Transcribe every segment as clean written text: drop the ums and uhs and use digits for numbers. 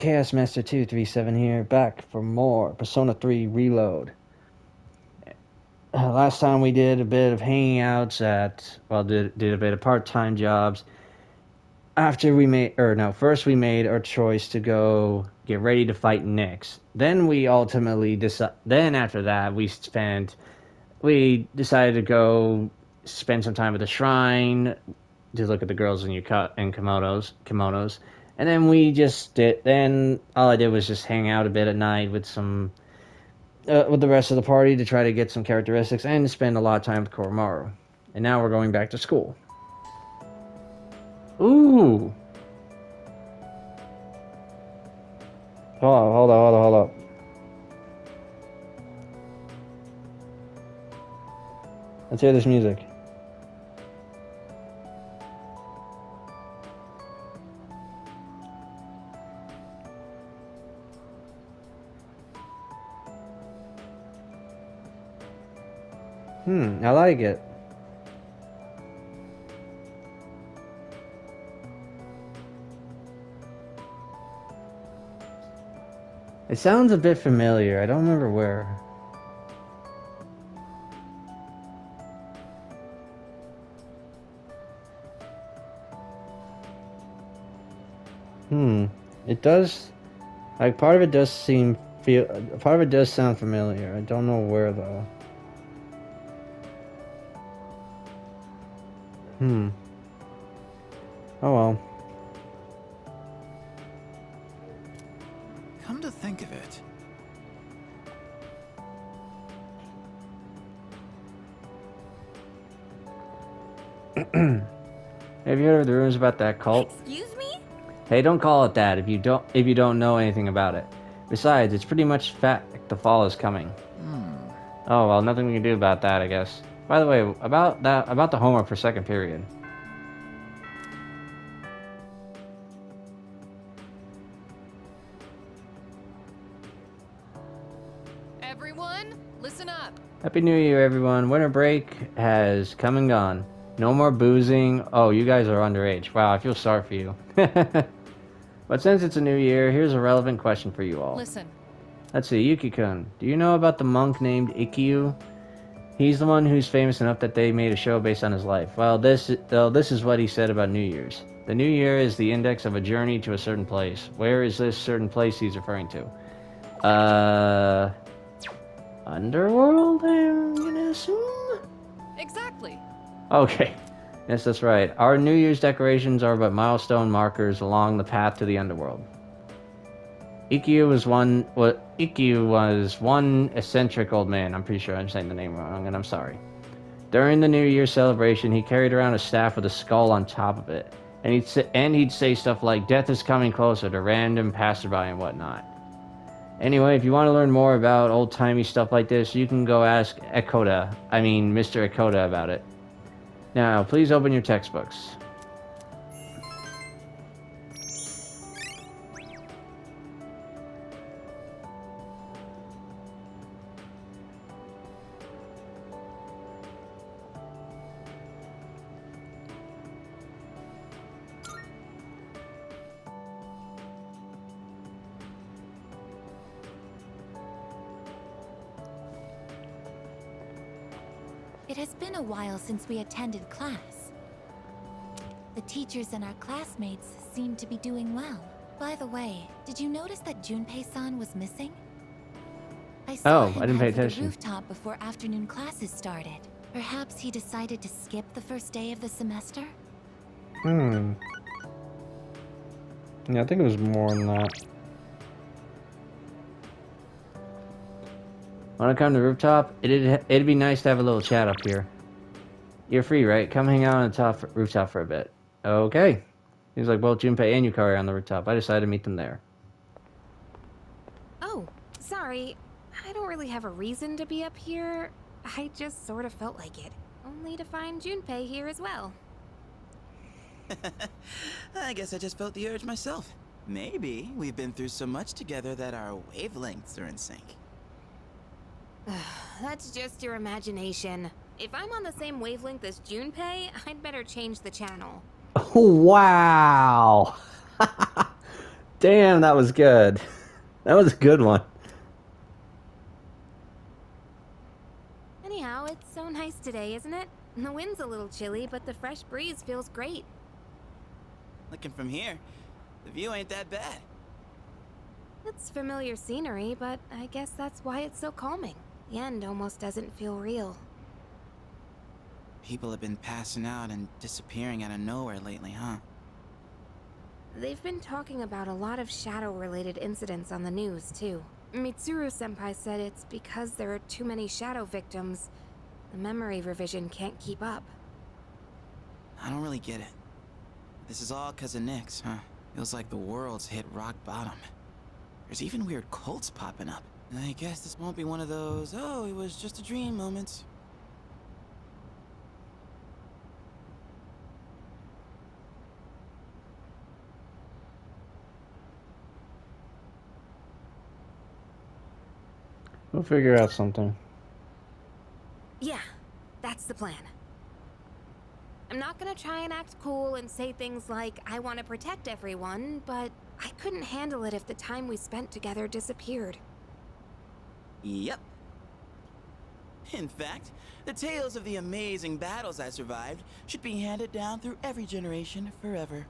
Chaos Master 237 here, back for more Persona 3 Reload. Last time we did a bit of hanging outs at, well, did a bit of part-time jobs. After we made, or no, first we made our choice to go get ready to fight Nyx. Then we ultimately then after that we decided to go spend some time at the shrine to look at the girls in kimonos. And then then all I did was just hang out a bit at night with the rest of the party to try to get some characteristics and spend a lot of time with Koromaru. And now we're going back to school. Ooh! Hold up. Let's hear this music. I like it. It sounds a bit familiar. I don't remember where. It does. Like, part of it does sound familiar. I don't know where, though. Oh well. Come to think of it. Have you heard of the rumors about that cult? Excuse me? Hey, don't call it that if you don't know anything about it. Besides, it's pretty much fact the fall is coming. Oh well, nothing we can do about that, I guess. By the way, about the homework for second period. Everyone, listen up. Happy New Year, everyone. Winter break has come and gone. No more boozing. Oh, you guys are underage. Wow, I feel sorry for you. But since it's a new year, here's a relevant question for you all. Listen. Let's see, Yuki-kun. Do you know about the monk named Ikkyu? He's the one who's famous enough that they made a show based on his life. Well, this is what he said about New Year's. The New Year is the index of a journey to a certain place. Where is this certain place he's referring to? Underworld, I'm gonna assume? Exactly. Okay. Yes, that's right. Our New Year's decorations are but milestone markers along the path to the underworld. Ikkyu was one eccentric old man. I'm pretty sure I'm saying the name wrong, and I'm sorry. During the New Year's celebration, he carried around a staff with a skull on top of it, and he'd say stuff like "Death is coming closer" to random passerby and whatnot. Anyway, if you want to learn more about old-timey stuff like this, you can go ask Mr. Ekoda about it. Now, please open your textbooks. It has been a while since we attended class. The teachers and our classmates seem to be doing well. By the way, did you notice that Junpei-san was missing? I saw him I didn't pay head for the attention. rooftop before afternoon classes started. Perhaps he decided to skip the first day of the semester? Yeah, I think it was more than that. Want to come to the rooftop? It'd be nice to have a little chat up here. You're free, right? Come hang out on the rooftop for a bit. Okay. Seems like both Junpei and Yukari are on the rooftop. I decided to meet them there. Oh, sorry. I don't really have a reason to be up here. I just sort of felt like it. Only to find Junpei here as well. I guess I just felt the urge myself. Maybe we've been through so much together that our wavelengths are in sync. That's just your imagination. If I'm on the same wavelength as Junpei, I'd better change the channel. Wow! Damn, that was good. That was a good one. Anyhow, it's so nice today, isn't it? The wind's a little chilly, but the fresh breeze feels great. Looking from here, the view ain't that bad. It's familiar scenery, but I guess that's why it's so calming. The end almost doesn't feel real. People have been passing out and disappearing out of nowhere lately, huh? They've been talking about a lot of shadow-related incidents on the news, too. Mitsuru-senpai said it's because there are too many shadow victims. The memory revision can't keep up. I don't really get it. This is all 'cause of Nyx, huh? Feels like the world's hit rock bottom. There's even weird cults popping up. I guess this won't be one of those, oh, it was just a dream moments. We'll figure out something. Yeah, that's the plan. I'm not gonna try and act cool and say things like, I want to protect everyone, but I couldn't handle it if the time we spent together disappeared. Yep. In fact, the tales of the amazing battles I survived should be handed down through every generation forever.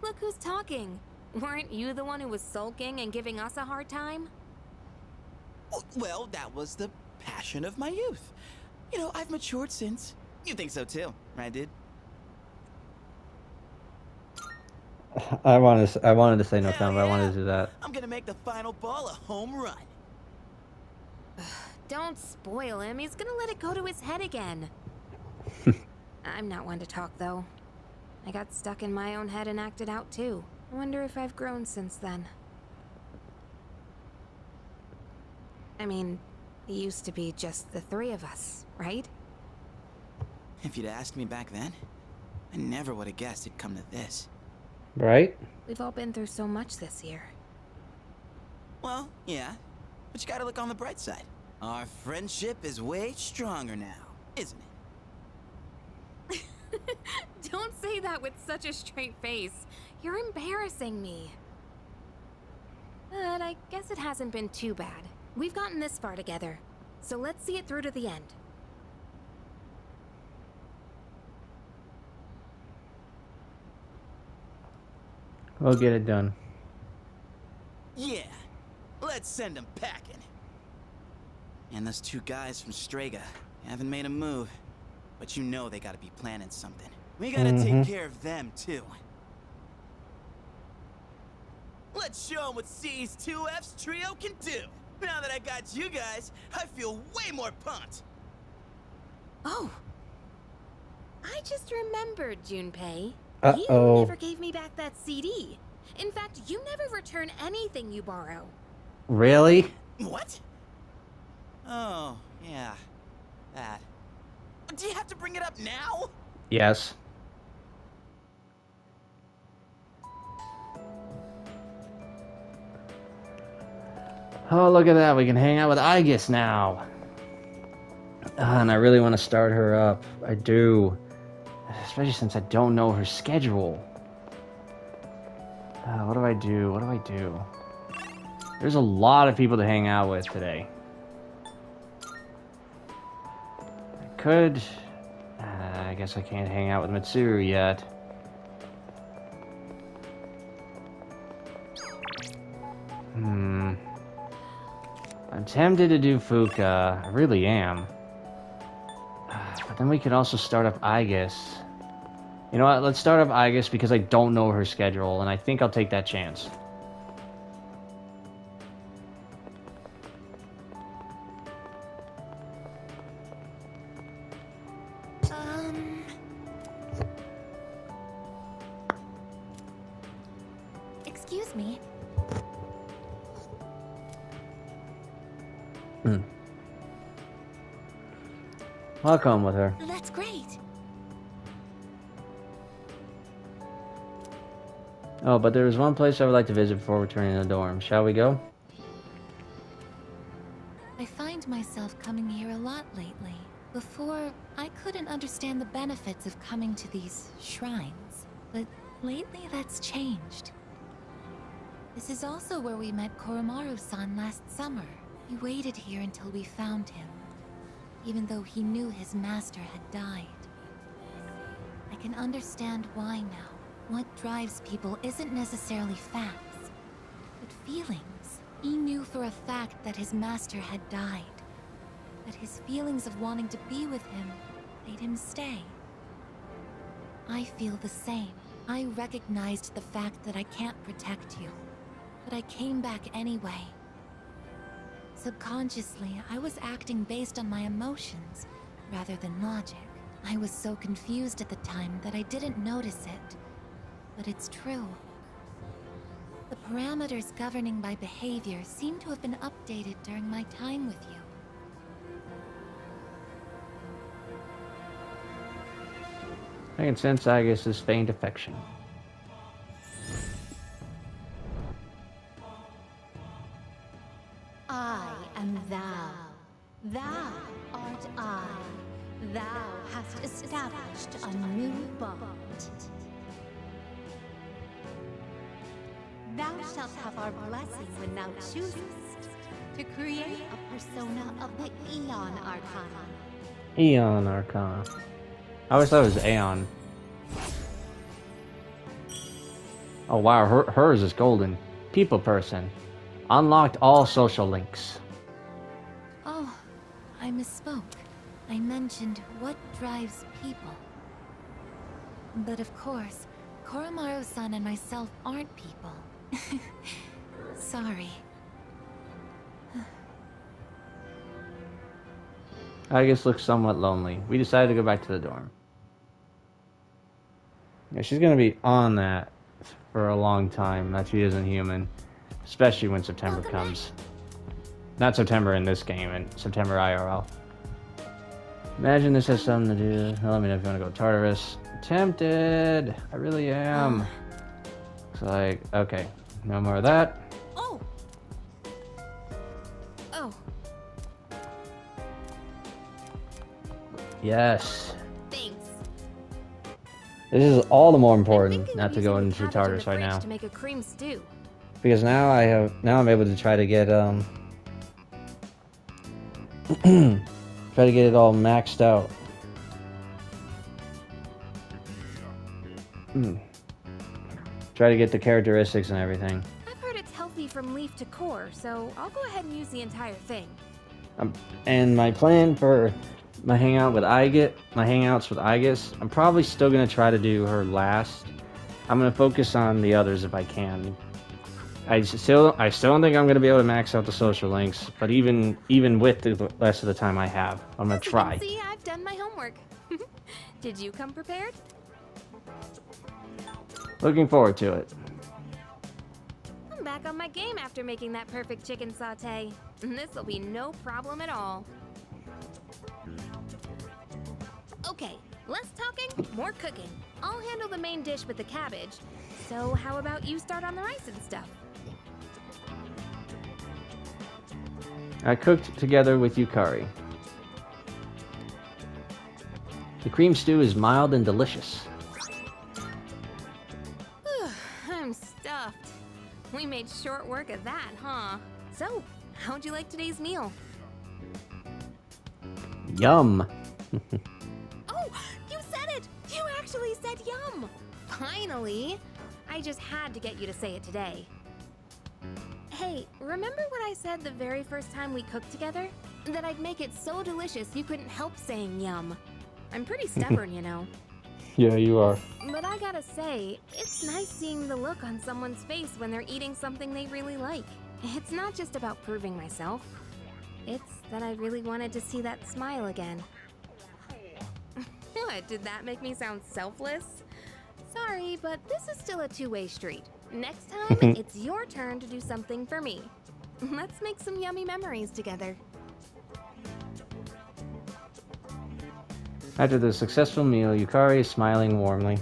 Look who's talking. Weren't you the one who was sulking and giving us a hard time? Oh, well, that was the passion of my youth. You know, I've matured since. You think so too, right, dude? I wanted to say no Hell comment, but I wanted yeah. to do that. I'm gonna make the final ball a home run. Don't spoil him. He's gonna let it go to his head again. I'm not one to talk, though. I got stuck in my own head and acted out, too. I wonder if I've grown since then. I mean, it used to be just the three of us, right? If you'd asked me back then, I never would have guessed it'd come to this. Right? We've all been through so much this year. Well, yeah, but you gotta look on the bright side. Our friendship is way stronger now, isn't it? Don't say that with such a straight face. You're embarrassing me. But I guess it hasn't been too bad. We've gotten this far together, so let's see it through to the end. We'll get it done. Yeah, let's send them packing. And those two guys from Strega haven't made a move, but you know they gotta be planning something. We gotta take care of them too. Let's show them what C's 2F's trio can do. Now that I got you guys, I feel way more pumped. Oh. I just remembered, Junpei. Uh-oh. You never gave me back that CD. In fact, you never return anything you borrow. Really? What? Oh, yeah. That. Do you have to bring it up now? Yes. Oh, look at that. We can hang out with Aegis now. And I really want to start her up. I do. Especially since I don't know her schedule. What do I do? What do I do? There's a lot of people to hang out with today. I could... I guess I can't hang out with Mitsuru yet. I'm tempted to do Fuka. I really am. But then we could also start up Aegis. You know what? Let's start up Aegis because I don't know her schedule, and I think I'll take that chance. Excuse me. I'll come with her. That's great. Oh, but there is one place I would like to visit before returning to the dorm. Shall we go? I find myself coming here a lot lately. Before, I couldn't understand the benefits of coming to these shrines. But lately, that's changed. This is also where we met Koromaru-san last summer. He waited here until we found him, even though he knew his master had died. I can understand why now. What drives people isn't necessarily facts, but feelings. He knew for a fact that his master had died, but his feelings of wanting to be with him made him stay. I feel the same. I recognized the fact that I can't protect you, but I came back anyway. Subconsciously, I was acting based on my emotions rather than logic. I was so confused at the time that I didn't notice it, but it's true. The parameters governing my behavior seem to have been updated during my time with you. I can sense Agus's faint affection. I am thou. Thou art I. Thou hast established a new bond. Thou shalt have our blessing when thou choosest to create a persona of the Eon Arcana. Eon Arcana. I always thought it was Aeon. Oh wow, hers is golden. People person. Unlocked all social links. Oh, I misspoke. I mentioned what drives people. But of course, Koromaru-san and myself aren't people. Sorry. Agus looks somewhat lonely. We decided to go back to the dorm. Yeah, she's gonna be on that for a long time, that she isn't human. Especially when September comes. Not September in this game, and September IRL. Imagine this has something to do. Let me know if you want to go Tartarus. Tempted! I really am. It's like, okay, no more of that. Oh! Oh, Yes. thanks. This is all the more I'm important thinking not of to go using the into cabbage in Tartarus the right fridge now. to make a cream stew. Because now I'm able to try to get try to get it all maxed out. Try to get the characteristics and everything. I've heard it's healthy from leaf to core, so I'll go ahead and use the entire thing. And my plan for my hangouts with Agus, I'm probably still gonna try to do her last. I'm gonna focus on the others if I can. I still don't think I'm gonna be able to max out the social links, but even with the rest of the time I have, I'm gonna As you try. can see, I've done my homework. Did you come prepared? Looking forward to it. I'm back on my game after making that perfect chicken sauté. This'll be no problem at all. Okay, less talking, more cooking. I'll handle the main dish with the cabbage. So how about you start on the rice and stuff? I cooked together with Yukari. The cream stew is mild and delicious. I'm stuffed. We made short work of that, huh? So, how'd you like today's meal? Yum! Oh, you said it! You actually said yum! Finally! I just had to get you to say it today. Hey, remember what I said the very first time we cooked together? That I'd make it so delicious you couldn't help saying yum. I'm pretty stubborn, you know. Yeah, you are. But I gotta say, it's nice seeing the look on someone's face when they're eating something they really like. It's not just about proving myself. It's that I really wanted to see that smile again. What, did that make me sound selfless? Sorry, but this is still a two-way street. Next time, it's your turn to do something for me. Let's make some yummy memories together. After the successful meal, Yukari is smiling warmly.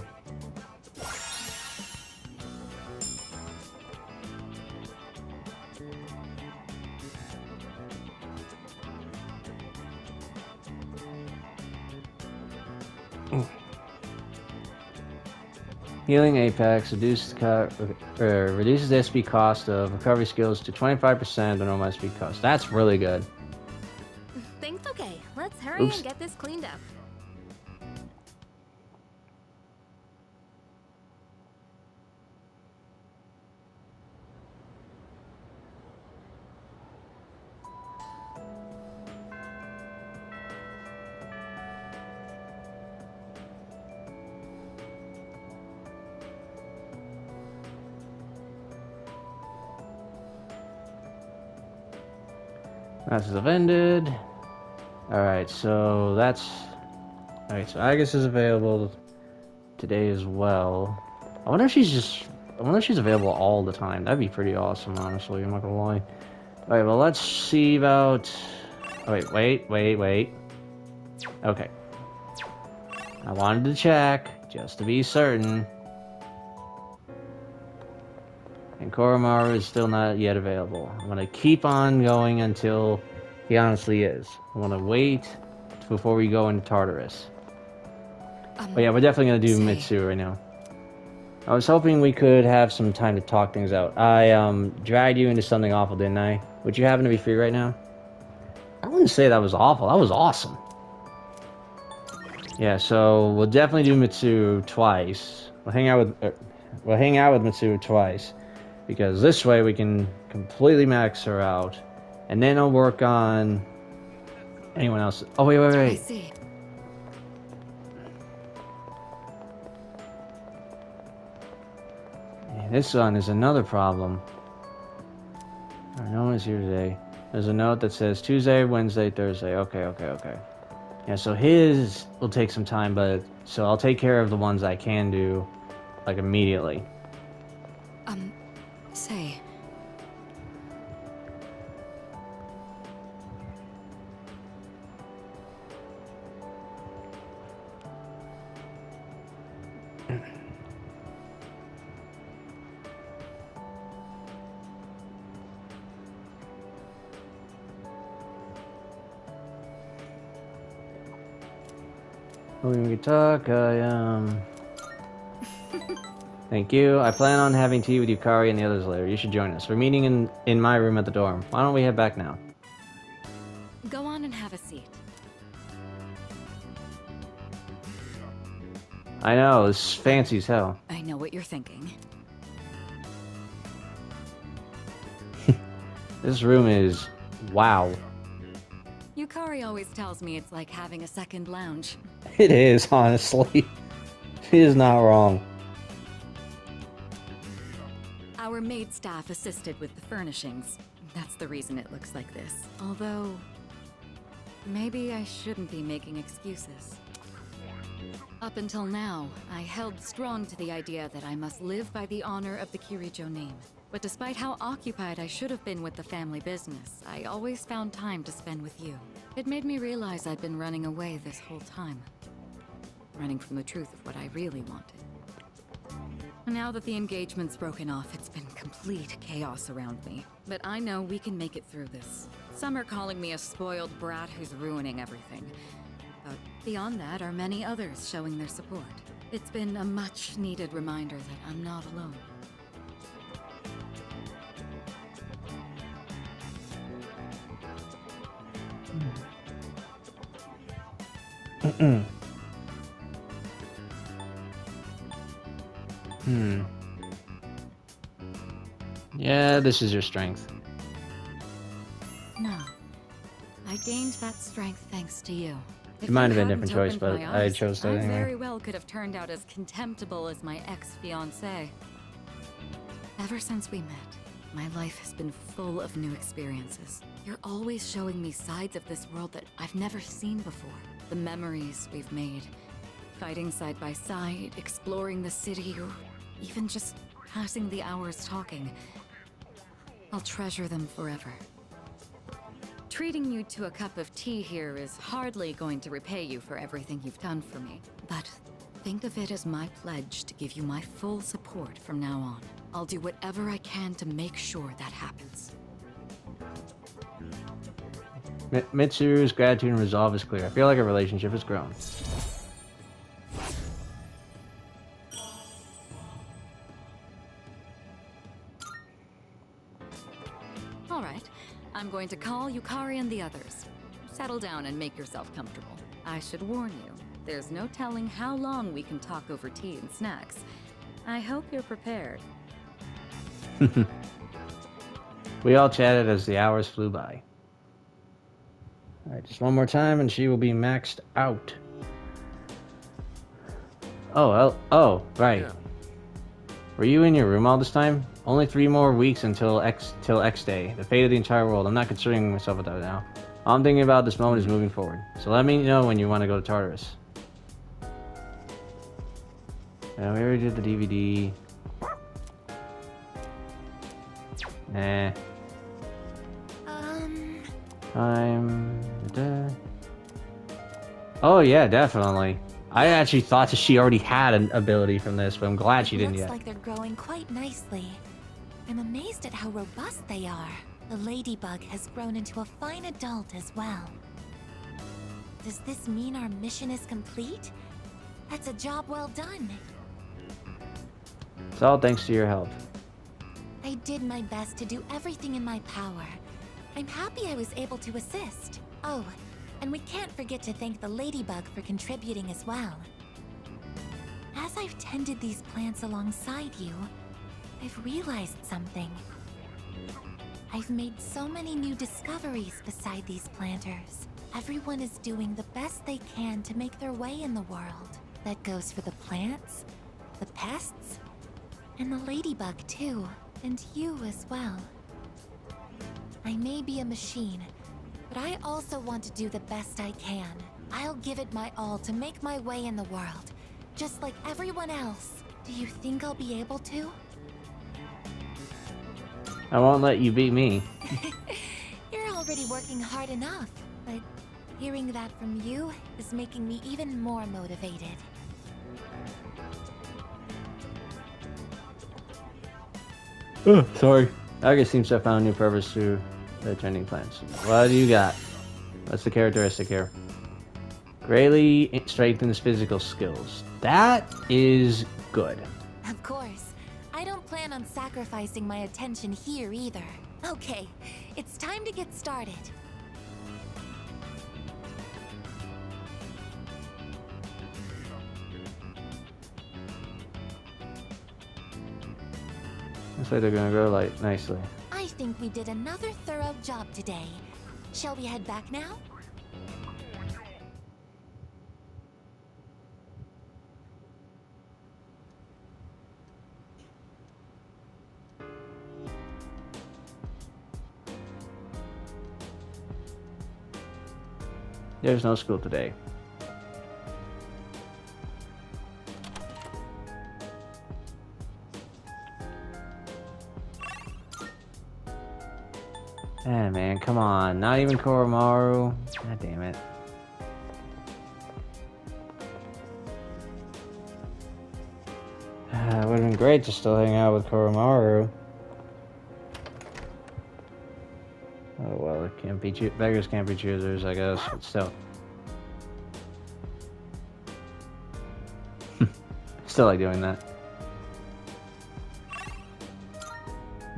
Healing Apex reduces the SP cost of recovery skills to 25% of the normal SP cost. That's really good. Thanks, okay. Let's hurry Oops. and get this cleaned up. Classes have ended. Alright, so that's... Alright, so Agus is available today as well. I wonder if she's available all the time. That'd be pretty awesome, honestly. I'm not gonna lie. Alright, well, let's see about... Oh, wait. Okay. I wanted to check, just to be certain. And Koromaru is still not yet available. I'm gonna keep on going until he honestly is. I wanna wait before we go into Tartarus. But yeah, we're definitely gonna do Mitsu right now. I was hoping we could have some time to talk things out. I dragged you into something awful, didn't I? Would you happen to be free right now? I wouldn't say that was awful. That was awesome. Yeah, so we'll definitely do Mitsu twice. We'll hang out with Mitsu twice, because this way we can completely max her out, and then I'll work on anyone else. Oh wait. I see. This one is another problem. No one is here today. There's a note that says Tuesday, Wednesday, Thursday. Okay. Yeah, so his will take some time, but so I'll take care of the ones I can do, like, immediately. Say. We can talk. Thank you. I plan on having tea with Yukari and the others later. You should join us. We're meeting in my room at the dorm. Why don't we head back now? Go on and have a seat. I know, this is fancy as hell. I know what you're thinking. This room is... wow. Yukari always tells me it's like having a second lounge. It is, honestly. She is not wrong. Our maid staff assisted with the furnishings. That's the reason it looks like this. Although, maybe I shouldn't be making excuses. Up until now, I held strong to the idea that I must live by the honor of the Kirijo name. But despite how occupied I should have been with the family business, I always found time to spend with you. It made me realize I'd been running away this whole time. Running from the truth of what I really wanted. Now that the engagement's broken off, it's been complete chaos around me. But I know we can make it through this. Some are calling me a spoiled brat who's ruining everything. But beyond that are many others showing their support. It's been a much-needed reminder that I'm not alone. Yeah, this is your strength. No. I gained that strength thanks to you. It might have been a different choice, but I chose that I anyway. very well could have turned out as contemptible as my ex-fiancé. Ever since we met, my life has been full of new experiences. You're always showing me sides of this world that I've never seen before. The memories we've made, fighting side by side, exploring the city, or even just passing the hours talking. I'll treasure them forever. Treating you to a cup of tea here is hardly going to repay you for everything you've done for me. But think of it as my pledge to give you my full support from now on. I'll do whatever I can to make sure that happens. Mitsuru's gratitude and resolve is clear. I feel like our relationship has grown. All right. I'm going to call Yukari and the others. Settle down and make yourself comfortable. I should warn you, there's no telling how long we can talk over tea and snacks. I hope you're prepared. We all chatted as the hours flew by. Alright, just one more time and she will be maxed out. Oh, right. Yeah. Were you in your room all this time? Only 3 more weeks until X Day. The fate of the entire world. I'm not concerning myself with that now. All I'm thinking about this moment is moving forward. So let me know when you want to go to Tartarus. Yeah, we already did the DVD. Nah. Oh yeah, definitely. I actually thought that she already had an ability from this, but I'm glad she didn't Looks yet. like they're growing quite nicely. I'm amazed at how robust they are. The ladybug has grown into a fine adult as well. Does this mean our mission is complete? That's a job well done. It's all thanks to your help. I did my best to do everything in my power. I'm happy I was able to assist. Oh, and we can't forget to thank the ladybug for contributing as well. As I've tended these plants alongside you, I've realized something. I've made so many new discoveries beside these planters. Everyone is doing the best they can to make their way in the world. That goes for the plants, the pests, and the ladybug too, and you as well. I may be a machine, but I also want to do the best I can. I'll give it my all to make my way in the world, just like everyone else. Do you think I'll be able to? I won't let you beat me. You're already working hard enough, but hearing that from you is making me even more motivated. Oh, sorry. August seems to have found a new purpose through the trending plants. What do you got? What's the characteristic here? Greatly strengthens physical skills. That is good. Of course. I don't plan on sacrificing my attention here either. Okay, it's time to get started. Looks like they're gonna grow like nicely. I think we did another thorough job today. Shall we head back now? There's no school today. Ah, man, come on. Not even Koromaru. God damn it. It would have been great to still hang out with Koromaru. Oh well, it can't be beggars can't be choosers, I guess, but still. Still like doing that.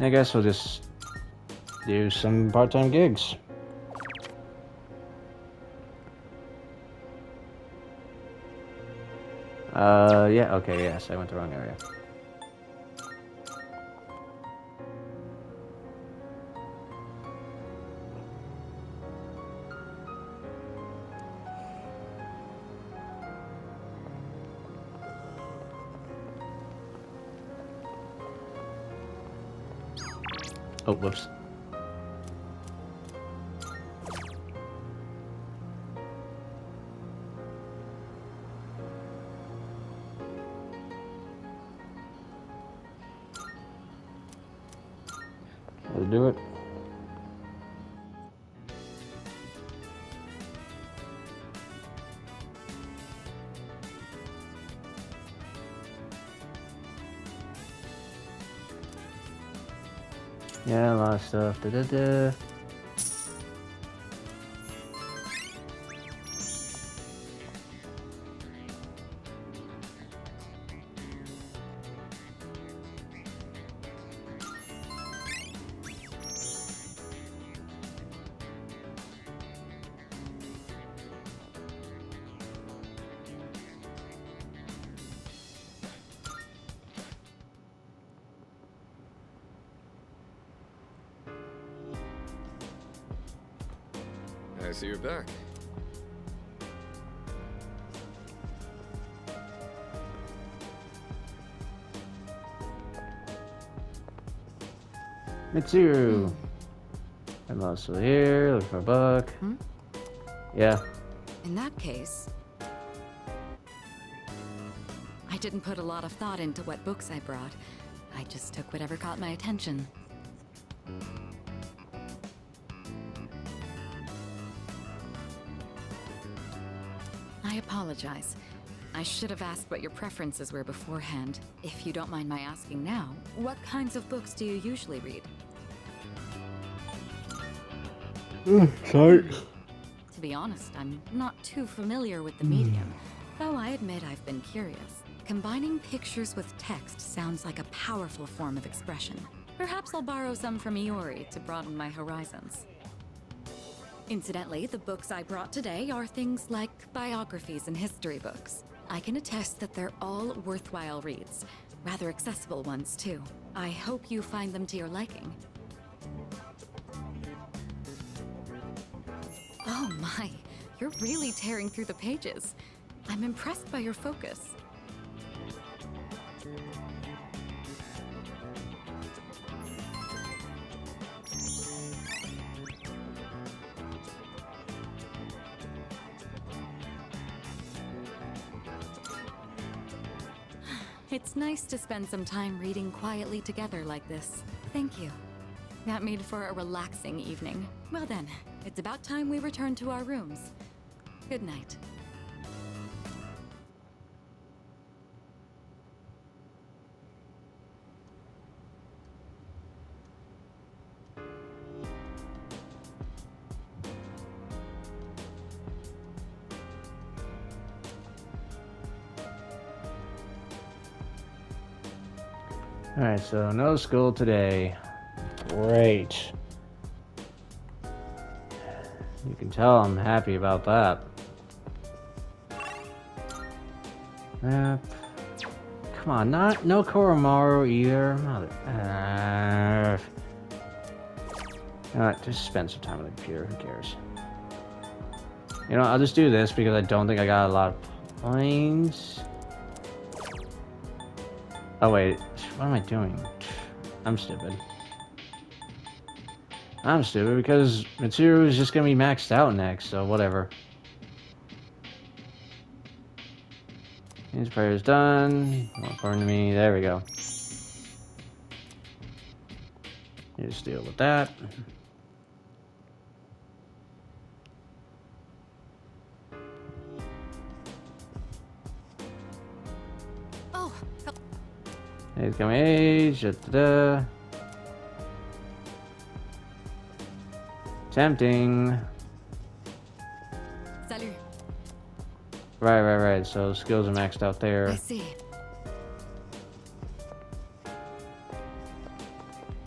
I guess we'll just do some part-time gigs. Yeah, okay, yes, I went the wrong area. Oh, whoops. Let's do it. Yeah, a lot of stuff. Da, da, da. I see you're back. Mitsuru. I'm also here, looking for a book. Hmm? Yeah. In that case, I didn't put a lot of thought into what books I brought. I just took whatever caught my attention. I apologize. I should have asked what your preferences were beforehand. If you don't mind my asking now, what kinds of books do you usually read? Sorry. To be honest, I'm not too familiar with the medium, though I admit I've been curious. Combining pictures with text sounds like a powerful form of expression. Perhaps I'll borrow some from Iori to broaden my horizons. Incidentally, the books I brought today are things like biographies and history books. I can attest that they're all worthwhile reads. Rather accessible ones, too. I hope you find them to your liking. Oh my, you're really tearing through the pages. I'm impressed by your focus. It's nice to spend some time reading quietly together like this. Thank you. That made for a relaxing evening. Well then, it's about time we return to our rooms. Good night. Alright, so no school today. Great. You can tell I'm happy about that. Come on, no Koromaru either. Mother. Alright, just spend some time on the computer. Who cares? You know, I'll just do this because I don't think I got a lot of points. Oh wait, what am I doing? I'm stupid. I'm stupid because Mitsuru is just gonna be maxed out next, so whatever. His prayer's done. According to me, there we go. Just deal with that. Oh, He's coming age. Da-da-da. Tempting. salut. Right. So skills are maxed out I there. see.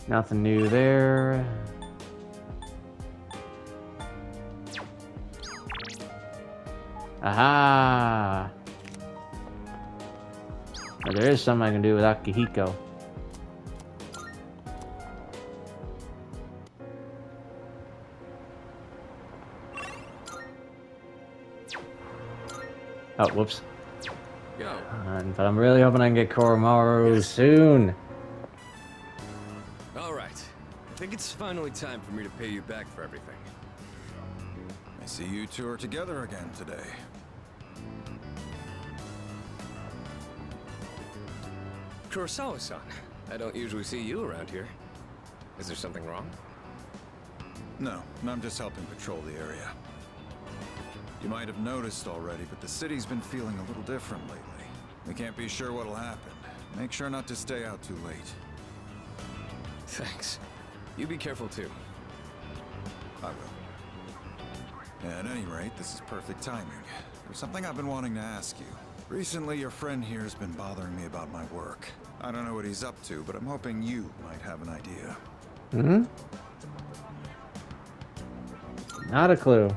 Nothing new there. Aha! But there is something I can do with Akihiko. Oh, whoops. Go. But I'm really hoping I can get Koromaru soon. All right. I think it's finally time for me to pay you back for everything. I see you two are together again today. Kurosawa-san, I don't usually see you around here. Is there something wrong? No, I'm just helping patrol the area. You might have noticed already, but the city's been feeling a little different lately. We can't be sure what'll happen. Make sure not to stay out too late. Thanks. You be careful too. I will. At any rate, this is perfect timing. There's something I've been wanting to ask you. Recently, your friend here has been bothering me about my work. I don't know what he's up to, but I'm hoping you might have an idea. Not a clue.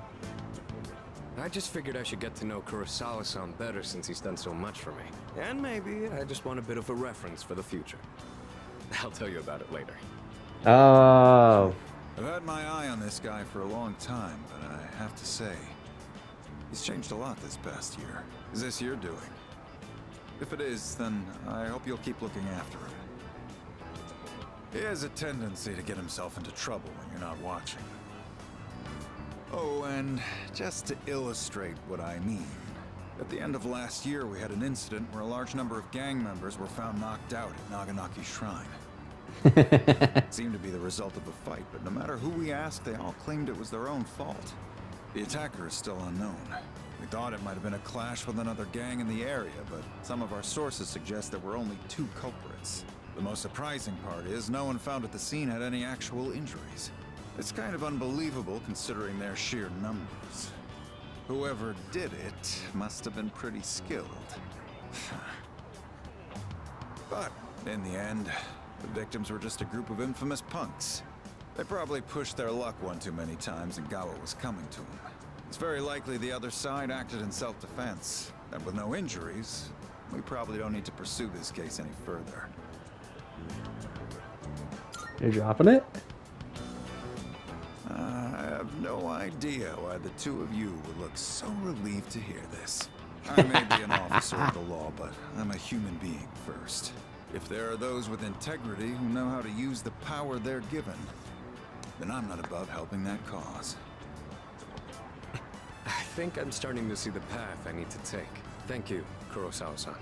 I just figured I should get to know Kurosawa-san better since he's done so much for me. And maybe I just want a bit of a reference for the future. I'll tell you about it later. Oh. I've had my eye on this guy for a long time, but I have to say, he's changed a lot this past year. Is this your doing? If it is, then I hope you'll keep looking after him. He has a tendency to get himself into trouble when you're not watching. Oh, and just to illustrate what I mean, at the end of last year we had an incident where a large number of gang members were found knocked out at Naganaki's shrine. It seemed to be the result of a fight, but no matter who we asked, they all claimed it was their own fault. The attacker is still unknown. We thought it might have been a clash with another gang in the area, but some of our sources suggest there were only 2 culprits. The most surprising part is no one found at the scene had any actual injuries. It's kind of unbelievable considering their sheer numbers. Whoever did it must have been pretty skilled. But in the end, the victims were just a group of infamous punks. They probably pushed their luck one too many times and got what was coming to them. It's very likely the other side acted in self-defense. And with no injuries, we probably don't need to pursue this case any further. You're dropping it? I have no idea why the 2 of you would look so relieved to hear this. I may be an officer of the law, but I'm a human being first. If there are those with integrity who know how to use the power they're given, then I'm not above helping that cause. I think I'm starting to see the path I need to take. Thank you, Kurosawa-san.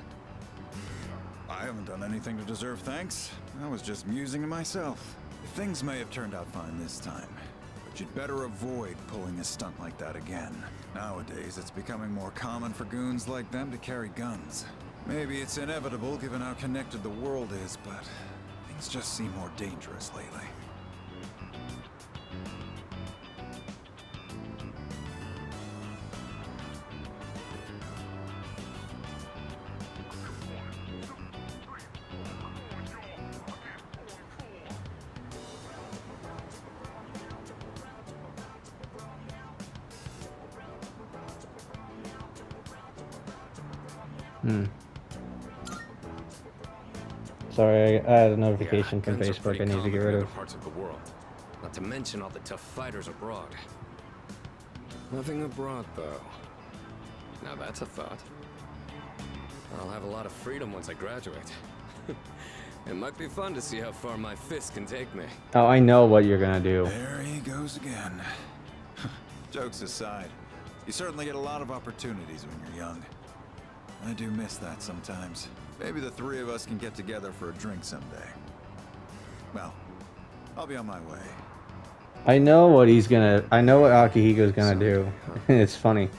I haven't done anything to deserve thanks. I was just musing to myself. Things may have turned out fine this time, but you'd better avoid pulling a stunt like that again. Nowadays, it's becoming more common for goons like them to carry guns. Maybe it's inevitable given how connected the world is, but things just seem more dangerous lately. Sorry, I had a notification from guns are Facebook I pretty need to get common rid in of. other parts of the world. Not to mention all the tough fighters abroad. Nothing abroad, though. Now that's a thought. I'll have a lot of freedom once I graduate. It might be fun to see how far my fist can take me. Oh, I know what you're gonna do. There he goes again. Jokes aside, you certainly get a lot of opportunities when you're young. I do miss that sometimes. Maybe the 3 of us can get together for a drink someday. Well, I'll be on my way. I know what I know what Akihiko's gonna do. It's funny.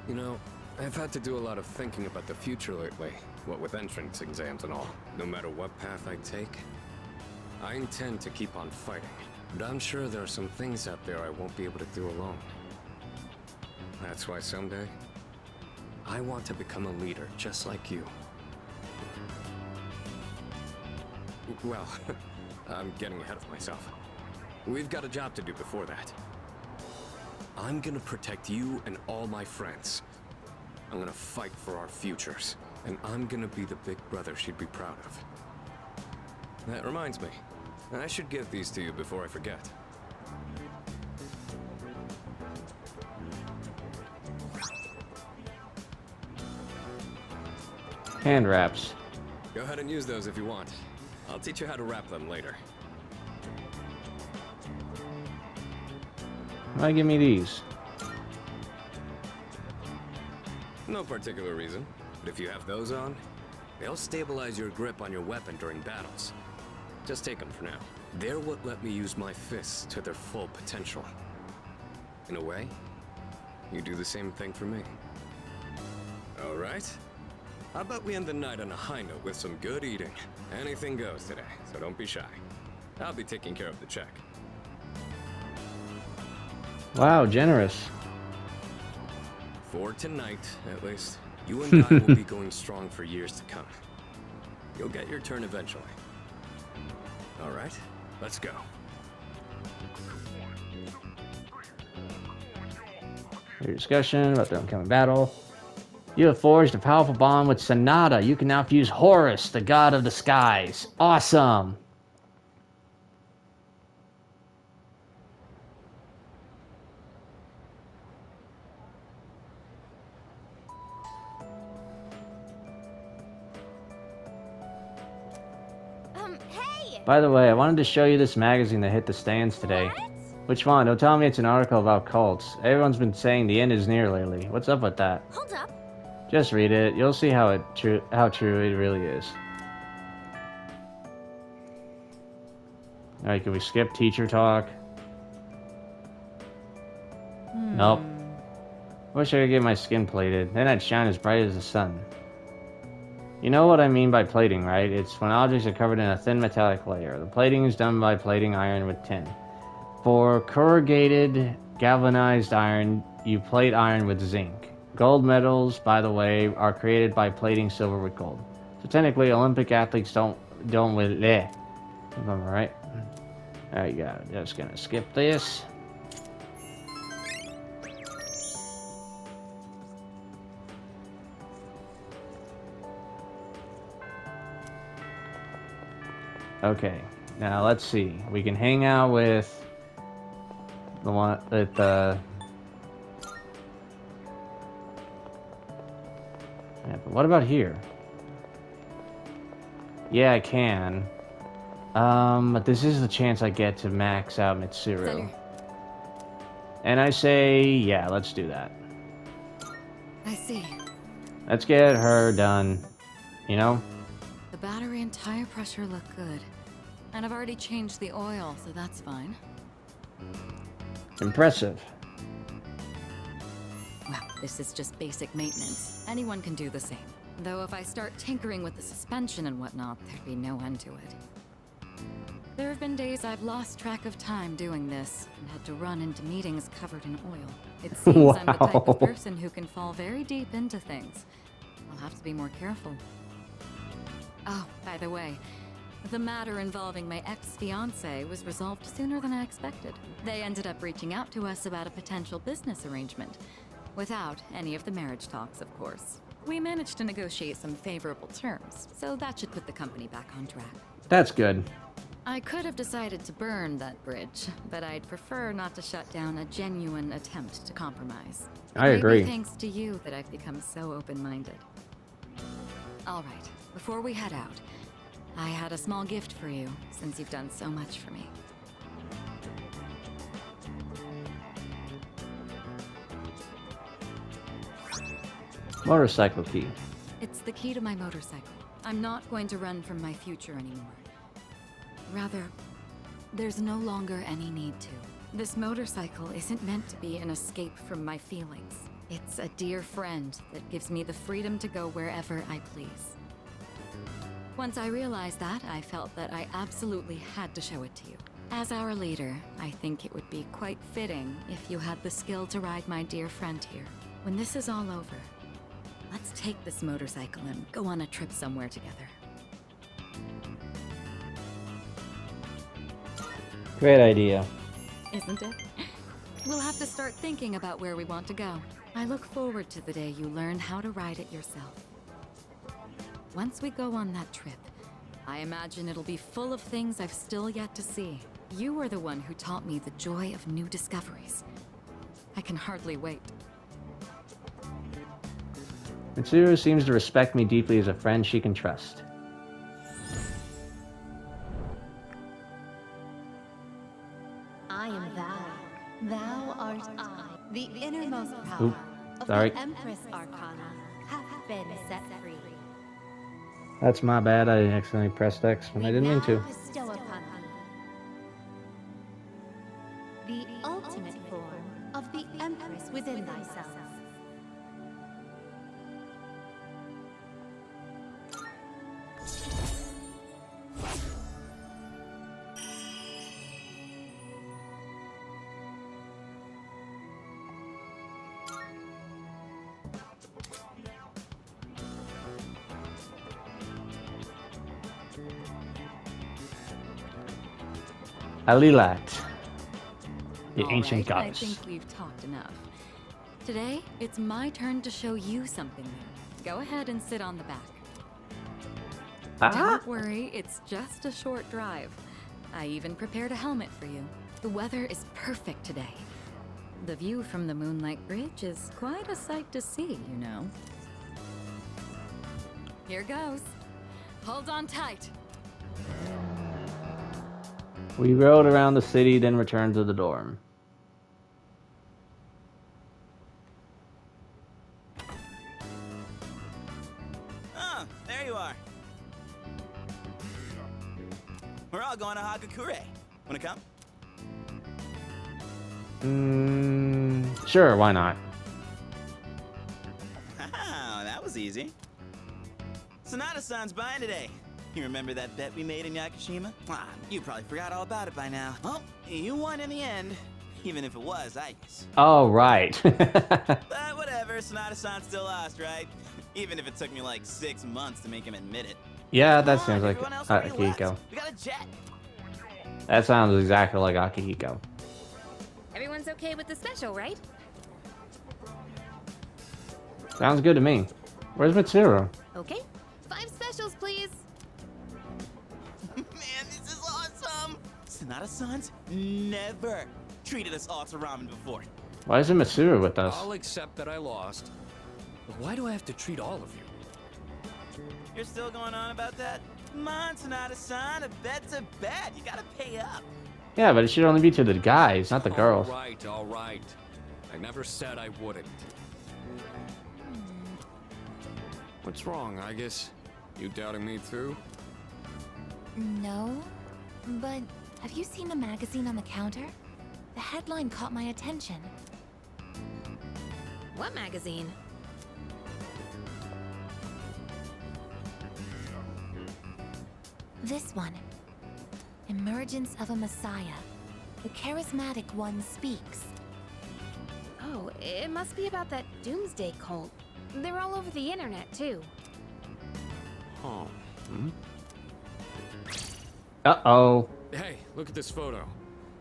You know, I've had to do a lot of thinking about the future lately. What with entrance exams and all. No matter what path I take, I intend to keep on fighting. But I'm sure there are some things out there I won't be able to do alone. That's why someday, I want to become a leader just like you. Well, I'm getting ahead of myself. We've got a job to do before that. I'm gonna protect you and all my friends. I'm gonna fight for our futures. And I'm gonna be the big brother she'd be proud of. That reminds me, I should give these to you before I forget. Hand wraps. Go ahead and use those if you want. I'll teach you how to wrap them later. Why give me these? No particular reason, but if you have those on, they'll stabilize your grip on your weapon during battles. Just take them for now. They're what let me use my fists to their full potential. In a way, you do the same thing for me. All right? How about we end the night on a high note with some good eating? Anything goes today, so don't be shy. I'll be taking care of the check. Wow, generous. For tonight, at least, you and I will be going strong for years to come. You'll get your turn eventually. All right, let's go. Your discussion about the upcoming battle. You have forged a powerful bond with Sonata. You can now fuse Horus, the god of the skies. Awesome! By the way, I wanted to show you this magazine that hit the stands today. Which one? Don't tell me it's an article about cults. Everyone's been saying the end is near lately. What's up with that? Hold up. Just read it. You'll see how true it really is. Alright, can we skip teacher talk? Nope. Wish I could get my skin plated. Then I'd shine as bright as the sun. You know what I mean by plating, right? It's when objects are covered in a thin metallic layer. The plating is done by plating iron with tin. For corrugated galvanized iron, you plate iron with zinc. Gold medals, by the way, are created by plating silver with gold. So technically, Olympic athletes don't with eh. Am I right? Alright, yeah, just gonna skip this. Okay, now let's see. We can hang out with the one that yeah, but what about here? Yeah, I can. But this is the chance I get to max out Mitsuru. Center. And I say, yeah, let's do that. I see. Let's get her done. You know? The battery and tire pressure look good. And I've already changed the oil, so that's fine. Impressive. Well, this is just basic maintenance. Anyone can do the same. Though if I start tinkering with the suspension and whatnot, there'd be no end to it. There have been days I've lost track of time doing this, and had to run into meetings covered in oil. It seems I'm the type of Wow. person who can fall very deep into things. I'll have to be more careful. Oh, by the way, the matter involving my ex-fiancé was resolved sooner than I expected. They ended up reaching out to us about a potential business arrangement. Without any of the marriage talks, of course. We managed to negotiate some favorable terms, so that should put the company back on track. That's good. I could have decided to burn that bridge, but I'd prefer not to shut down a genuine attempt to compromise. I Maybe agree. thanks to you that I've become so open-minded. All right, before we head out, I had a small gift for you, since you've done so much for me. Motorcycle key. It's the key to my motorcycle. I'm not going to run from my future anymore. Rather, there's no longer any need to. This motorcycle isn't meant to be an escape from my feelings. It's a dear friend that gives me the freedom to go wherever I please. Once I realized that, I felt that I absolutely had to show it to you. As our leader, I think it would be quite fitting if you had the skill to ride my dear friend here. When this is all over, let's take this motorcycle and go on a trip somewhere together. Great idea. Isn't it? We'll have to start thinking about where we want to go. I look forward to the day you learn how to ride it yourself. Once we go on that trip, I imagine it'll be full of things I've still yet to see. You are the one who taught me the joy of new discoveries. I can hardly wait. Mitsuru seems to respect me deeply as a friend she can trust. I am thou. Thou art I. The innermost power Oop, of sorry. the Empress Arcana hath been set free. That's my bad. I accidentally pressed X when I didn't mean to. Now bestow upon thee the ultimate form of the Empress within thyself. Alilat, the All ancient right, goddess. I think we've talked enough. Today, it's my turn to show you something new. Go ahead and sit on the back. Don't worry, it's just a short drive. I even prepared a helmet for you. The weather is perfect today. The view from the Moonlight Bridge is quite a sight to see, you know. Here goes. Hold on tight. We rode around the city, then returned to the dorm. Oh, there you are. We're all going to Hagakure. Wanna come? Sure, why not? Wow, that was easy. Sonata-san's buying today. You remember that bet we made in Yakushima? Ah, you probably forgot all about it by now. Well, you won in the end, even if it was Ike's. Oh, right. But whatever, Sonata-san still lost, right? Even if it took me like 6 months to make him admit it. Yeah, that Come sounds on, like everyone else already left. Akihiko. We got a jet. That sounds exactly like Akihiko. Everyone's okay with the special, right? Sounds good to me. Where's Mitsuru? Okay. 5 specials, please. Man, this is awesome! Sonata-san's never treated us all to ramen before. Why isn't Mitsuru with us? I'll accept that I lost. But why do I have to treat all of you? You're still going on about that? Come on, Sonata-san, a bet's a bet. You gotta pay up. Yeah, but it should only be to the guys, not the girls. All right. I never said I wouldn't. What's wrong, I guess? You doubting me too? No, but have you seen the magazine on the counter? The headline caught my attention. What magazine? This one. Emergence of a Messiah. The charismatic one speaks. Oh, it must be about that doomsday cult. They're all over the internet, too. Huh. Uh-oh. Hey, look at this photo.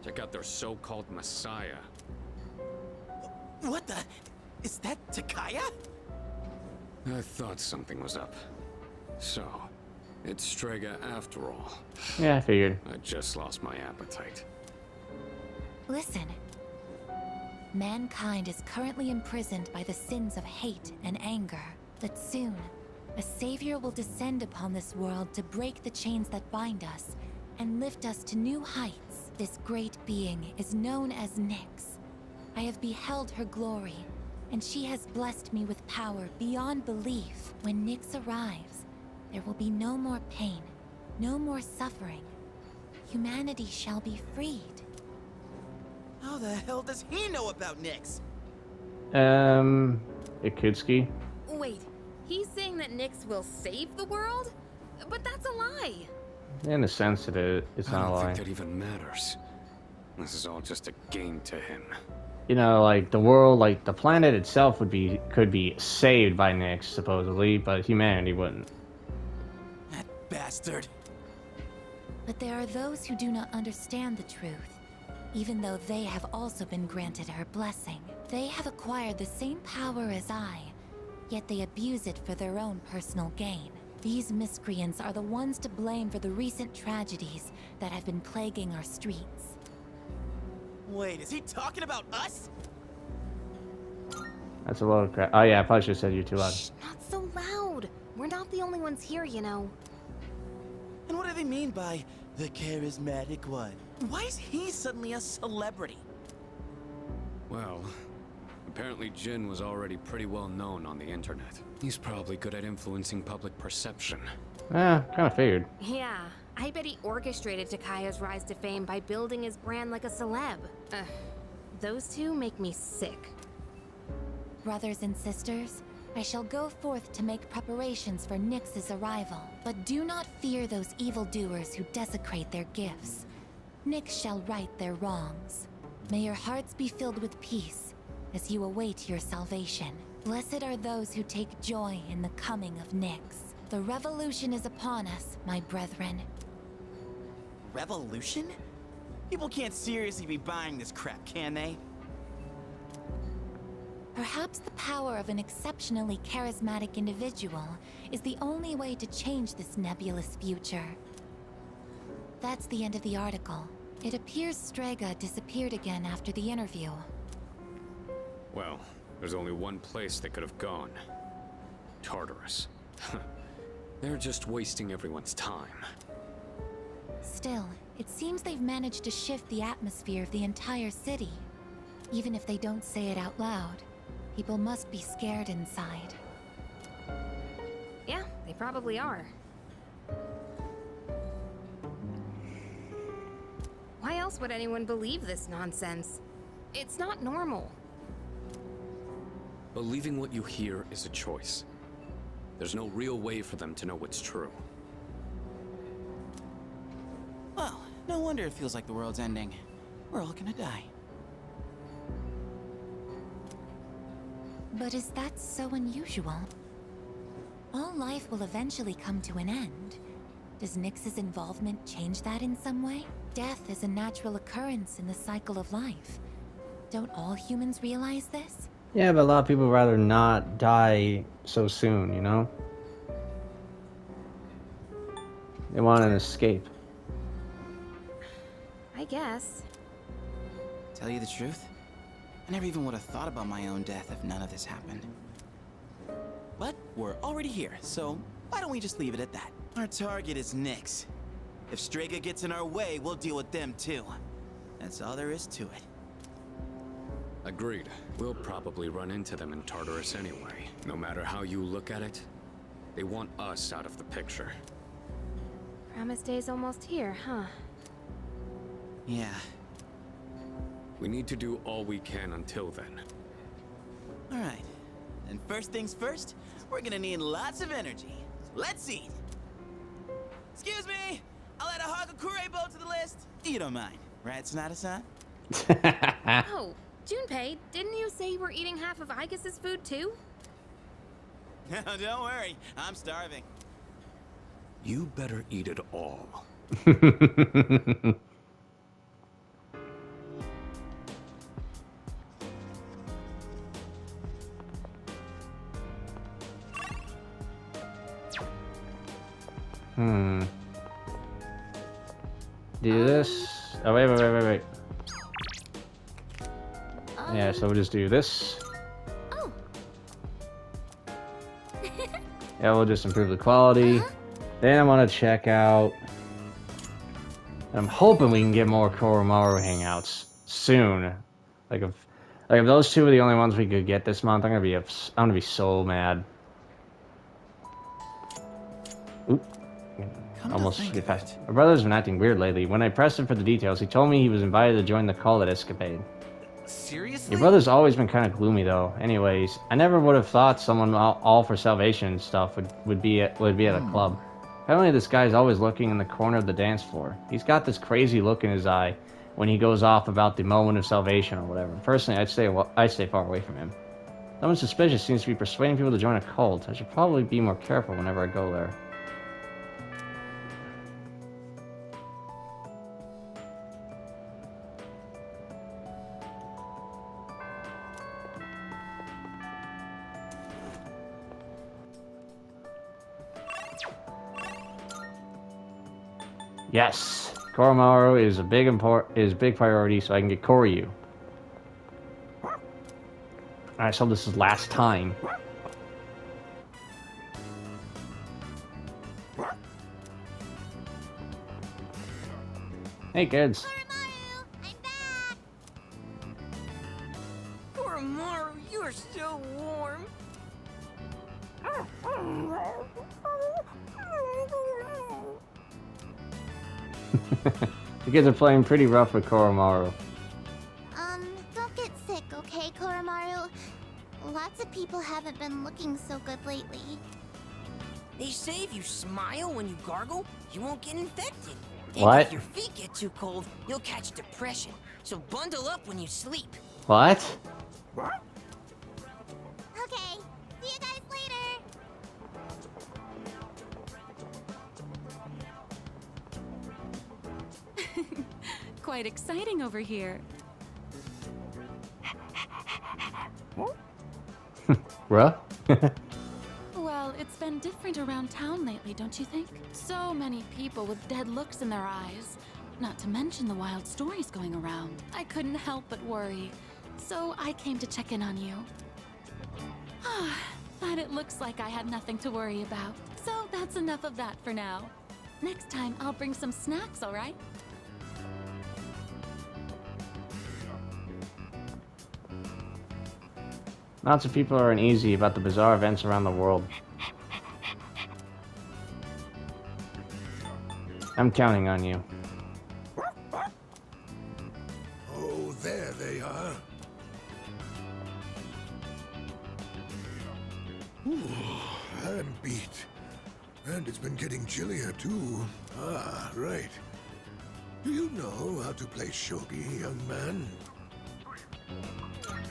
Check out their so-called messiah. What the? Is that Takaya? I thought something was up. So, it's Strega after all. Yeah, I figured. I just lost my appetite. Listen. Mankind is currently imprisoned by the sins of hate and anger. But soon, a savior will descend upon this world to break the chains that bind us and lift us to new heights. This great being is known as Nyx. I have beheld her glory, and she has blessed me with power beyond belief. When Nyx arrives, there will be no more pain, no more suffering. Humanity shall be freed. How the hell does he know about Nyx? Ikutsuki? Wait, he's saying that Nyx will save the world? But that's a lie. In a sense, it's I not a don't lie. think that even matters. This is all just a game to him. You know, like the world, like the planet itself could be saved by Nyx, supposedly, but humanity wouldn't. That bastard. But there are those who do not understand the truth, even though they have also been granted her blessing. They have acquired the same power as I, yet they abuse it for their own personal gain. These miscreants are the ones to blame for the recent tragedies that have been plaguing our streets. Wait, is he talking about us? That's a load of crap. Oh yeah, I probably should have said you're too loud. Shh, not so loud. We're not the only ones here, you know. And what do they mean by the charismatic one? Why is he suddenly a celebrity? Well, apparently Jin was already pretty well known on the internet. He's probably good at influencing public perception. Kind of figured. Yeah, I bet he orchestrated Takaya's rise to fame by building his brand like a celeb. Those two make me sick. Brothers and sisters, I shall go forth to make preparations for Nyx's arrival. But do not fear those evildoers who desecrate their gifts. Nyx shall right their wrongs. May your hearts be filled with peace as you await your salvation. Blessed are those who take joy in the coming of Nyx. The revolution is upon us, my brethren. Revolution? People can't seriously be buying this crap, can they? Perhaps the power of an exceptionally charismatic individual is the only way to change this nebulous future. That's the end of the article. It appears Strega disappeared again after the interview. Well, there's only one place they could have gone. Tartarus. They're just wasting everyone's time. Still, It seems they've managed to shift the atmosphere of the entire city. Even if they don't say it out loud, people must be scared inside. Yeah, they probably are. Why else would anyone believe this nonsense? It's not normal. Believing what you hear is a choice. There's no real way for them to know what's true. Well, no wonder it feels like the world's ending. We're all gonna die. But is that so unusual? All life will eventually come to an end. Does Nyx's involvement change that in some way? Death is a natural occurrence in the cycle of life. Don't all humans realize this? Yeah, but a lot of people rather not die so soon, you know? They want an escape. I guess. Tell you the truth, I never even would have thought about my own death if none of this happened. But we're already here, so why don't we just leave it at that? Our target is Nyx. If Strega gets in our way, we'll deal with them too. That's all there is to it. Agreed. We'll probably run into them in Tartarus anyway. No matter how you look at it, they want us out of the picture. Promise Day's almost here, huh? Yeah. We need to do all we can until then. Alright. And first things first, we're gonna need lots of energy. Let's eat! Excuse me! I'll add a Hagakure bow to the list. You don't mind, right, Sonata-san? Oh, Junpei, didn't you say you were eating half of Aigis' food too? No, don't worry. I'm starving. You better eat it all. Do this. Oh, wait. Yeah, so we'll just do this. Oh. Yeah, we'll just improve the quality. Then I want to check out... I'm hoping we can get more Koromaru Hangouts soon. Like if those two are the only ones we could get this month, I'm gonna be so mad. Oop. Almost get past. My brother's been acting weird lately. When I pressed him for the details, he told me he was invited to join the cult at Escapade. Seriously? Your brother's always been kind of gloomy though. Anyways, I never would have thought someone all for salvation and stuff would be at a club. Apparently this guy's always looking in the corner of the dance floor. He's got this crazy look in his eye when he goes off about the moment of salvation or whatever. Personally, I'd stay far away from him. Someone suspicious seems to be persuading people to join a cult. I should probably be more careful whenever I go there. Yes, Koromaru is a big priority, so I can get Koryu. Alright, so this is last time. Hey kids. Koromaru, you're so warm. The kids are playing pretty rough with Koromaru. Don't get sick, okay, Koromaru? Lots of people haven't been looking so good lately. They say if you smile when you gargle, you won't get infected. What? And if your feet get too cold, you'll catch depression. So bundle up when you sleep. What? Okay, see you guys later! Quite exciting over here. Bruh? Well, it's been different around town lately, don't you think? So many people with dead looks in their eyes. Not to mention the wild stories going around. I couldn't help but worry. So I came to check in on you. But it looks like I had nothing to worry about. So that's enough of that for now. Next time, I'll bring some snacks, alright? Lots of people are uneasy about the bizarre events around the world. I'm counting on you. Oh, there they are. Ooh, I'm beat. And it's been getting chillier, too. Ah, right. Do you know how to play shogi, young man?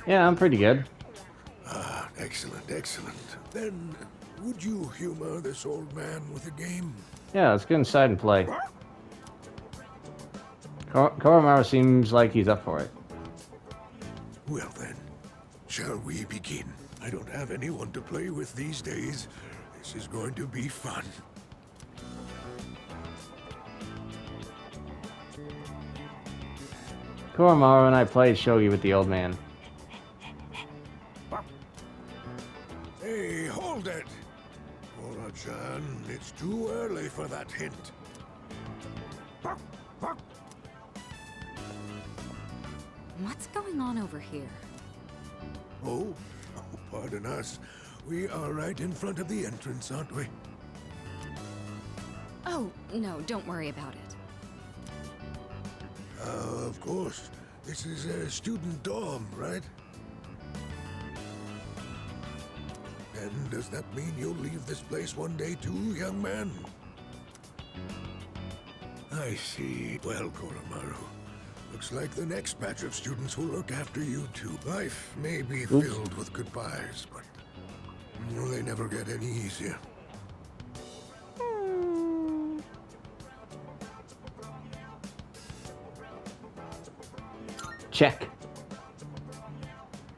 Yeah, I'm pretty good. Ah, excellent, excellent. Then, would you humor this old man with a game? Yeah, let's get inside and play. Koromaru seems like he's up for it. Well then, shall we begin? I don't have anyone to play with these days. This is going to be fun. Koromaru and I played shogi with the old man. Hey, hold it! Kora-chan, it's too early for that hint. What's going on over here? Oh, pardon us. We are right in front of the entrance, aren't we? Oh, no, don't worry about it. Of course. This is a student dorm, right? And does that mean you'll leave this place one day too, young man? I see. Well, Koromaru, looks like the next batch of students will look after you too. Life may be filled with goodbyes, but they never get any easier. Check.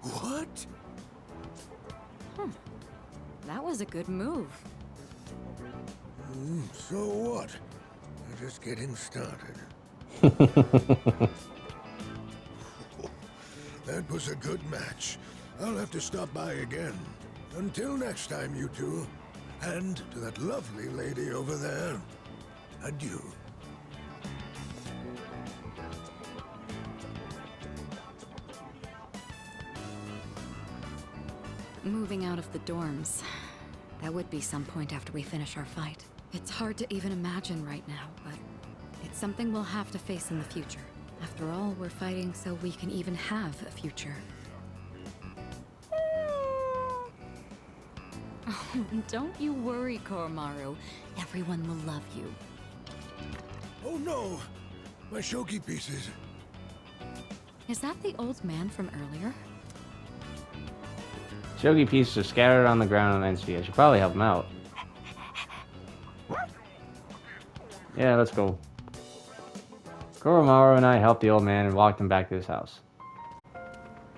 What? That was a good move. So what? We're just getting started. That was a good match. I'll have to stop by again. Until next time, you two. And to that lovely lady over there, adieu. Moving out of the dorms. That would be some point after we finish our fight. It's hard to even imagine right now, but it's something we'll have to face in the future. After all, we're fighting so we can even have a future. Don't you worry, Koromaru. Everyone will love you. Oh no! My shogi pieces. Is that the old man from earlier? Shogi pieces are scattered on the ground on NC. I should probably help him out. Yeah, let's go. Koromaru and I helped the old man and walked him back to his house.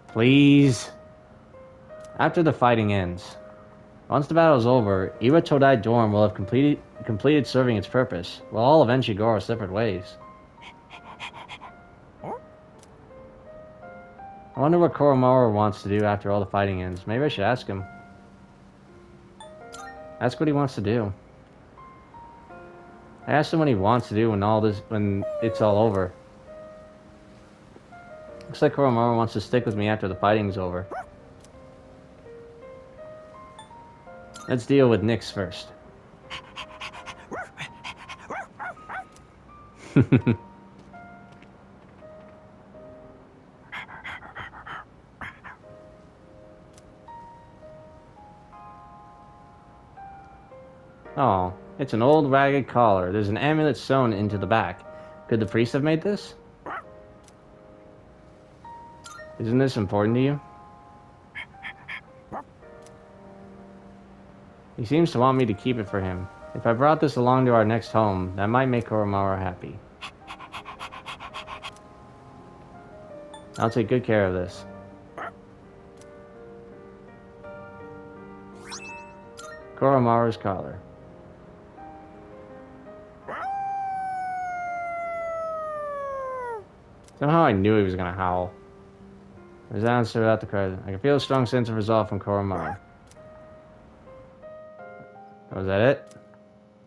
Please. After the fighting ends. Once the battle is over, Iwa Todai dorm will have completed serving its purpose. We'll all eventually go our separate ways. I wonder what Koromaru wants to do after all the fighting ends. Maybe I should ask him. Ask what he wants to do. I asked him what he wants to do when it's all over. Looks like Koromaru wants to stick with me after the fighting's over. Let's deal with Nyx first. Oh, it's an old ragged collar. There's an amulet sewn into the back. Could the priest have made this? Isn't this important to you? He seems to want me to keep it for him. If I brought this along to our next home, that might make Koromaru happy. I'll take good care of this. Koromaru's collar. Somehow I knew he was gonna howl. His answer without the credit. I can feel a strong sense of resolve from Koromaru. Oh, is that it?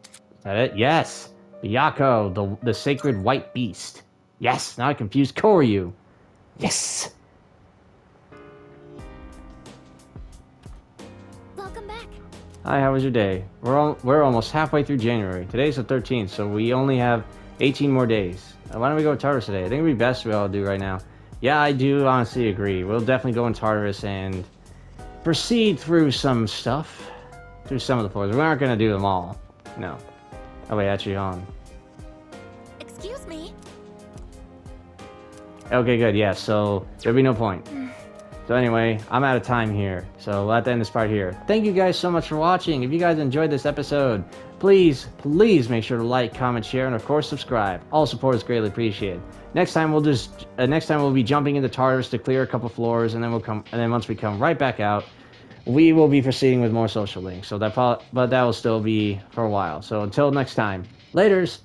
Is that it? Yes! Byakuo, the sacred white beast. Yes! Now I confused Koryu. Yes! Hi, how was your day? We're almost halfway through January. Today's the 13th, so we only have 18 more days. Why don't we go with Tartarus today? I think it would be best we all do right now. Yeah, I do honestly agree. We'll definitely go in Tartarus and proceed through some stuff. Through some of the floors. We aren't going to do them all. No. Oh, wait, actually on. Excuse me. Okay, good. Yeah, so there'll be no point. So anyway, I'm out of time here. So we'll have to end this part here. Thank you guys so much for watching. If you guys enjoyed this episode, please make sure to like, comment, share, and of course subscribe. All support is greatly appreciated. Next time we'll be jumping into Tartarus to clear a couple floors, and then once we come right back out, we will be proceeding with more social links. So that will still be for a while. So until next time, laters.